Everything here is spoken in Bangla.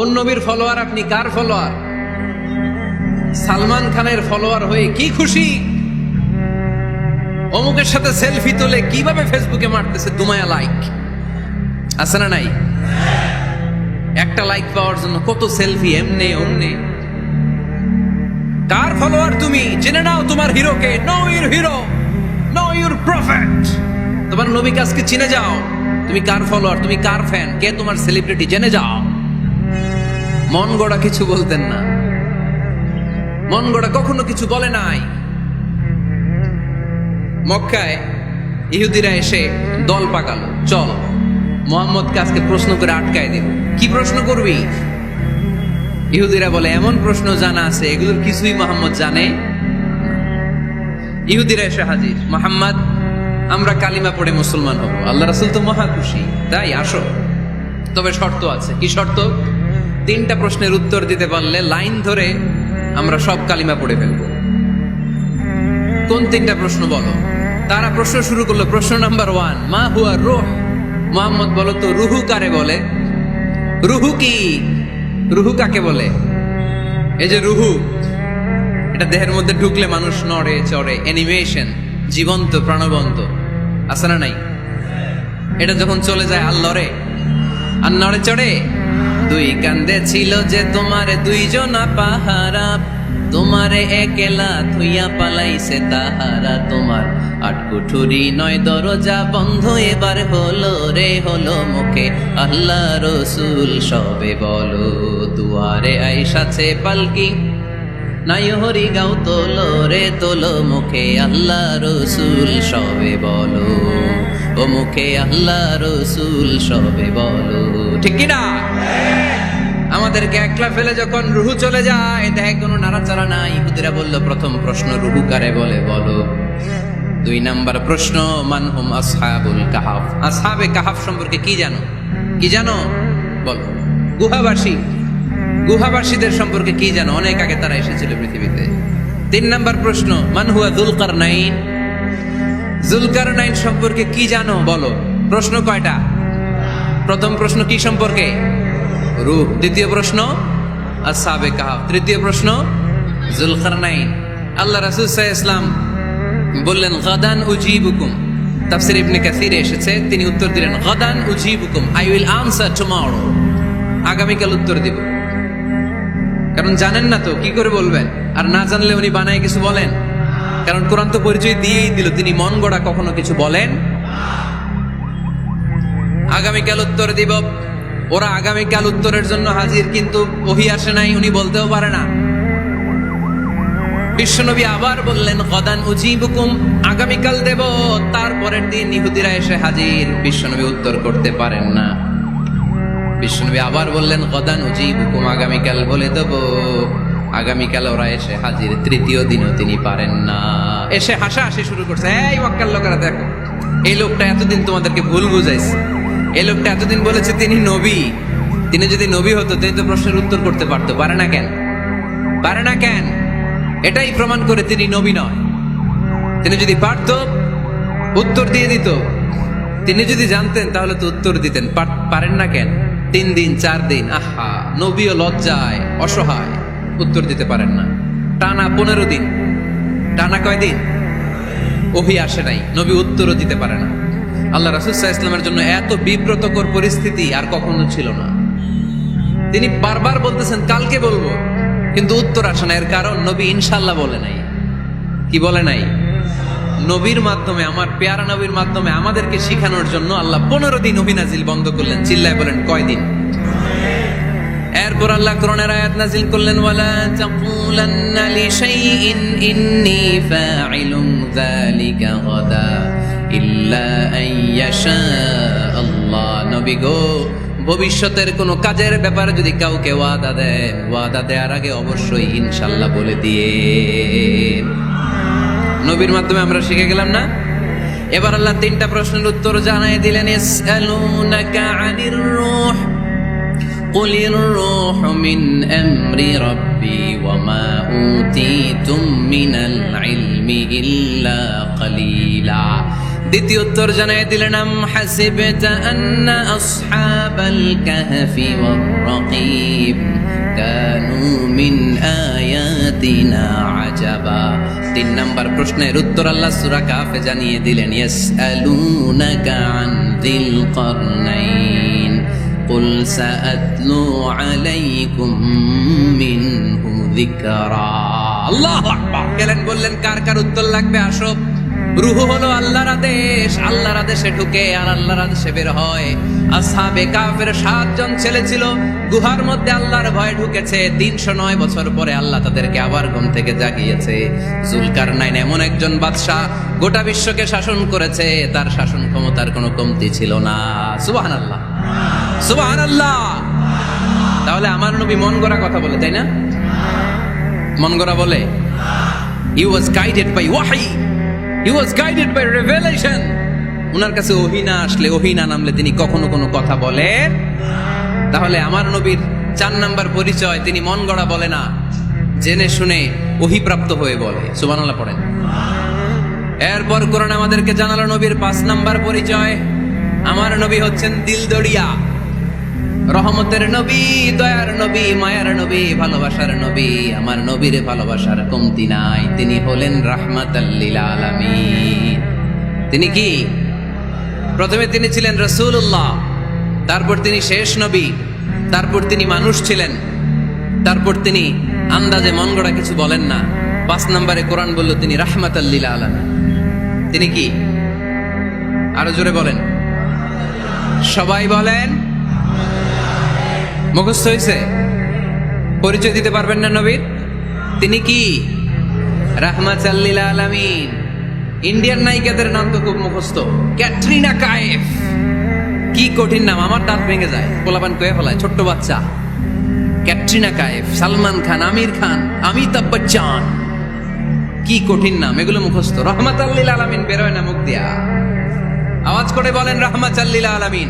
কোন নবীর ফলোয়ার আপনি? কার ফলোয়ার? সালমান খানের ফলোয়ার হয়ে কি খুশি? অমুকের সাথে সেলফি তুলে কিভাবে ফেসবুকে মারতেছে দুমায়া লাইক, আছে না নাই? একটা লাইক পাওয়ার জন্য কত সেলফি, এমনে ওমনে। কার ফলোয়ার তুমি? জেনে নাও তোমার হিরোকে। Know your hero, know your prophet. তোমার নবীকে আজকে চিনে যাও। তুমি কার ফলোয়ার, তুমি কার ফ্যান, কে তোমার সেলিব্রিটি, জেনে যাও। মন গড়া কিছু বলতেন না, মন গড়া কখনো কিছু বলে নাই। মক্কায় ইহুদিরা এসে দল পাকালো, চল মুহাম্মদকে আজকে প্রশ্ন করে আটকায় দিব। কি প্রশ্ন করবি? ইহুদিরা বলে এমন প্রশ্ন জানা আছে এগুলোর কিছুই মুহাম্মদ জানে। ইহুদিরা এসে হাজির, মুহাম্মদ আমরা কালিমা পড়ে মুসলমান হব। আল্লাহ রাসূল তো মহা খুশি, তাই আসো, তবে শর্ত আছে। কি শর্ত? 3টা প্রশ্নের উত্তর দিতে পারলে লাইন ধরে আমরা সব কালিমা পড়ে ফেলবো। কোন 3টা প্রশ্ন বলো? তারা প্রশ্ন শুরু করলো। প্রশ্ন নাম্বার 1, মা হুয়া রূহ। মুহাম্মদ বলো তো রুহু কারে বলে? রুহু কি? রুহু কাকে বলে? এই যে রুহু, এটা দেহের মধ্যে ঢুকলে মানুষ নড়ে চড়ে, অ্যানিমেশন, জীবন্ত প্রাণবন্ত, আছে না নাই? এটা যখন চলে যায় আর লড়ে আর নড়ে চড়ে। 2 কান্দে ছিল যে তোমারে 2 জনা পাহারা, তোমারে একলা থুইয়া পালাইছে তাহারা। তোমার 8 কুঠুরি 9 দরজা বন্ধ এবার হলো রে, হলো মুখে আল্লাহ রসুল সবে বলো। দুয়ারে আইসাছে পালকি, নাই হরি গাও তোলো রে তোলো, মুখে আল্লাহ রসুল সবে বলো। ও মুখে আল্লাহ রসুল সবে বলো। ঠিক কিনা? আমাদেরকে একলা ফেলে যখন রুহু চলে যায়, দেখে কোনো নাড়াচাড়া নাই। ইহুদিরা বললো প্রথম প্রশ্ন রুহু কারে বলে বলো। 2 নাম্বার প্রশ্ন, মানহুম আসহাবুল কাহাফ। আসহাবে কাহাফ সম্পর্কে কি জানো? কি জানো বলো। গুহাবাসী, গুহাবাসীদের সম্পর্কে কি জানো? অনেক আগে তারা এসেছিল পৃথিবীতে। 3 নাম্বার প্রশ্ন, মান হুয়া যুলকারনাইন। যুলকারনাইন সম্পর্কে কি জানো বলো। প্রশ্ন কয়টা? প্রথম প্রশ্ন কি সম্পর্কে? রূহ। দ্বিতীয় প্রশ্ন আসহাবে কাহাফ। তৃতীয় প্রশ্ন যুলকারনাইন। আল্লাহ রাসূল সাল্লাল্লাহু আলাইহি ওয়াসাল্লাম বললেন গাদান উজিবুকুম। তাফসীর ইবনে কাসিরে এসেছে, তিনি উত্তর দিলেন গাদান উজিবুকুম, আই উইল আনসার টুমরো। আগামীকাল উত্তর দিব। কারণ জানেন না তো কি করে বলবেন, আর না জানলে উনি বানায় কিছু বলেন। কারণ কোরআন তো পরিচয় দিয়েই দিল, তিনি মন গড়া কখনো কিছু বলেন। আগামীকাল উত্তর দিব। ওরা আগামীকাল উত্তরের জন্য হাজির, কিন্তু ওহী আসে নাই, উনি বলতেও পারে না। বিশ্বনবী আবার বললেন গদান উজিবুকুম, আগামীকাল দেব। তারপরের দিন ইহুদিরা এসে হাজির, বিশ্বনবী উত্তর করতে পারেন না। বিশ্বনবী আবার বললেন গদান উজিবুকুম, আগামীকাল বলে দেব। আগামীকাল ওরা এসে হাজির, তৃতীয় দিনও তিনি পারেন না। এসে হাসাহাসি শুরু করছে, এই মক্কার লোকেরা দেখো, এই লোকটা এতদিন তোমাদেরকে ভুল বুঝাইছে। এই লোকটা এতদিন বলেছে তিনি নবী। তিনি যদি নবী হতো তিনি তো প্রশ্নের উত্তর করতে পারতো, পারে না কেন? পারে না কেন? এটাই প্রমাণ করে তিনি নবী নয়। তিনি যদি পারত উত্তর দিয়ে দিত। তিনি যদি জানতেন তাহলে তো উত্তর দিতেন। পারেন না কেন? 3 দিন 4 দিন, আহা, নবীও লজ্জায় অসহায়, উত্তর দিতে পারেন না। টানা 15 দিন। টানা কয় দিন? ওহী আসে নাই, নবী উত্তরও দিতে পারে না। আল্লাহ রাসূল সাল্লাল্লাহু আলাইহি ওয়াসাল্লামের জন্য এত বিব্রতকর পরিস্থিতি আর কখনো ছিল না। তিনি বারবার বলতেছেন কালকে বলবো, কিন্তু উত্তর আসে না। এর কারণ নবী ইনশাআল্লাহ বলে নাই। কি বলে নাই? নবীর মাধ্যমে, আমার পেয়ারা নবীর মাধ্যমে আমাদেরকে শিখানোর জন্য আল্লাহ 15 দিন ওহী নাজিল বন্ধ করলেন। চিল্লায় বলেন কয়দিন? এরপর আল্লাহ কোরআনের আয়াত নাজিল করলেন, ওয়ালা তাকুলান্না লিশাইইন ইন্নী ফাইলুন যালিকা গাদা ইল্লা আইয়াশা আল্লাহ। নবী গো, ভবিষ্যতের কোন কাজের ব্যাপারে যদি কাউকে ওয়াদা দেন, ওয়াদা দেওয়ার আগে অবশ্যই ইনশাআল্লাহ বলে দিয়ে। নবীর মাধ্যমে আমরা শিখে গেলাম না? এবার আল্লাহ 3টা প্রশ্নের উত্তর জানাই দিলেন। ইয়াসআলুনাকা আনির রূহ কুলির রূহু মিন আমরি রাব্বি ওয়া মা উতীতুম মিনাল ইলমি ইল্লা কালিলা। দ্বিতীয় উত্তর জানাই দিলেন আম হাসিবতা আন্না আসহাবাল কাহফি ওয়ার রাকিব কানু মিন আয়াতিনা আজাবা। 3 নাম্বার প্রশ্নের উত্তর আল্লাহ সূরা কাহফে জানিয়ে দিলেন ইয়াসআলুনাকা আন যিল কারনাইন কুল সাআতলু আলাইকুম মিনহু যিকরা। আল্লাহু আকবার। গেলেন বললেন কার কার উত্তর লাগবে আসো। রূহ হলো আল্লাহর আদেশ, আল্লাহর আদেশে ঢুকে আর আল্লাহর আদেশে বের হয়। আসহাবে কাফের 7 জন ছেলে ছিল, গুহার মধ্যে আল্লাহর ভয়ে ঢুকেছে। 309 বছর পরে আল্লাহ তাদেরকে আবার ঘুম থেকে জাগিয়েছে। জুলকারনাইন এমন একজন বাদশা, গোটা বিশ্বকে শাসন করেছে, তার শাসন ক্ষমতার কোনো কমতি ছিল না। সুবহানাল্লাহ, সুবহানাল্লাহ। তাহলে আমার নবী মন গড়া কথা বলে, তাই না? মন গড়া বলে? He was guided by wahi. He was guided by revelation. উনার কাছে ওহী না আসলে, ওহী না নামলে তিনি কখনো কোনো কথা বলেন। তাহলে আমার নবীর 4 নাম্বার পরিচয়, তিনি মন গড়া বলে না, জেনে শুনে ওহী প্রাপ্ত হয়ে বলে। সুবহানাল্লাহ পড়েন। এরপর কোরআন আমাদেরকে জানালো নবীর 5 নাম্বার পরিচয়, আমার নবী হচ্ছেন দিলদরিয়া, রহমতের নবী, দয়ার নবী, মায়ার নবী, ভালোবাসার নবী। আমার নবীর ভালোবাসার কমতি নাই। তিনি হলেন রাহমাতাল লিল আলামিন। তিনি কি? প্রথমে তিনি ছিলেন রাসূলুল্লাহ, তারপর তিনি শেষ নবী, তারপর তিনি মানুষ ছিলেন, তারপর তিনি আন্দাজে মন গড়া কিছু বলেন না। 5 নম্বরে কোরআন বলল তিনি রাহমাতাল লিল আলামিন। তিনি কি? আরো জোরে বলেন, সবাই বলেন। মুখস্থ হয়েছে? পরিচয় দিতে পারবেন না নবীর? তিনি কি? রাহমাতাল লিল আলামিন। ইন্ডিয়ান নায়িকাদের নাম তো খুব মুখস্থ। ক্যাটরিনা কাইফ, কি কঠিন নাম, আমার দাঁত ভেঙে যায়। পোলাপান কয়ে ফেলায়, ছোট্ট বাচ্চা। ক্যাটরিনা কাইফ, সালমান খান, আমির খান, অমিতাভ বচ্চন, কি কঠিন নাম, এগুলো মুখস্থ। রাহমাতাল লিল আলামিন বেরোয় না মুখ দিয়া। আওয়াজ করে বলেন রাহমাতাল লিল আলামিন।